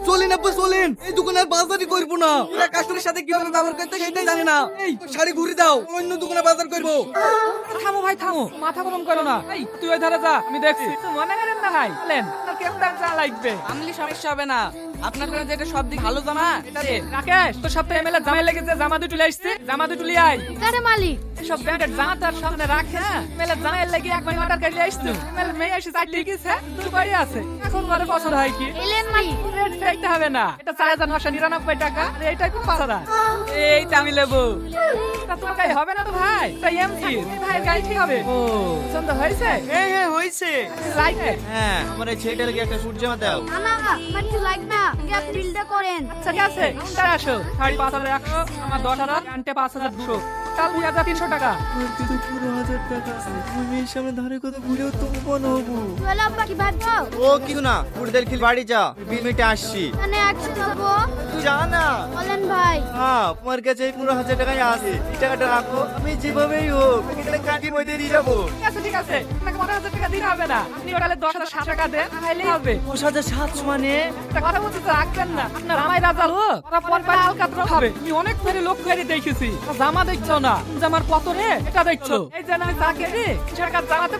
চলেন আব্বা চলেন, এই দোকানে আর বাজারই করবো না। এরা কাস্টমারের সাথে কিভাবে ব্যবহার করতে সেটাই জানে না। এই শাড়ি ঘুরে দাও, অন্য দোকানে বাজার করবো। থামো ভাই থামো, মাথা গরম করো না। এই তুই ওই ধারে যা, আমি দেখছি। তো মনে করেন না ভাই, বলেন আপনার কেমন দাম চা লাগবে? আমলি সমস্যা হবে না, আপনার কাছে যেটা সব দিক ভালো জানা এটা দে। রাকেশ, তোর সপ্তাহে এমএলএ জামাই লেগেছে, জামা দুটো লিয়ে আসছে, জামা দুটো লিয়ে আয়। কারে মালিক? সব ব্যান্ডের জামা তার সামনে রাখে না, এমএলএ জামাই লাগি একবার অর্ডার করে আসছে। এমএলএ মেয়ে এসে চারটে লিখেছে, দুটো বাড়ি আছে। এখন ঘরে পছন্দ হয় কি? এলেন মালিক। রেট দেখতে হবে না, এটা 4999 টাকা, আর এইটাই খুব পাঁচা। এইটা আমি নেবো। তা তোমার গায়ে হবে না তো ভাই, এটা এমজি ভাই গায়ে ঠিক হবে। ও পছন্দ হয়েছে? হ্যাঁ হয়েছে। লাইকে হ্যাঁ, আমার এই ছেলেটার কি একটা সূট জামা দাও। না না আমার কিছু লাগবে না, গ্যাপ বিলটা করেন। আচ্ছা ঠিক আছে, কোনটা আসো? শাড়ি 5100, আমার 10000, প্যান্টে 5200, কাল 2300 টাকা। কিন্তু 15,000 টাকা আছে, আমি মেয়ের সামনে ধারে কথা ভুলেও তো মন হবো। চলো আব্বা কি ভাবছো? ও কিছু না, ফুটদের খেল বাড়ি যা, 20 মিনিটে আসছি। মানে একশো যাবো? তুই যা না। বলেন ভাই। হ্যাঁ, তোমার কাছে এই 15,000 টাকাই আছে, এই টাকাটা রাখো, আমি যেভাবেই হোক এখানে কাটিয়ে মধ্যে দিয়ে যাবো। ঠিক আছে ঠিক আছে, আপনাকে 15000 টাকা দিতে হবে না, আপনি ওটালে 10007 টাকা দেন, তাহলেই হবে। 10,700 মানে? একটা কথা বলছি তো রাখবেন না, আপনার আমায় রাজাল হোক, ওরা পর পর আলকাতরা হবে। তুমি অনেক ফেরি লোক ফেরি দেখেছি, জামা দেখছো না, জামার কত রে এটা দেখছো। এই যে আমি তাকে রে, টাকা জামাতে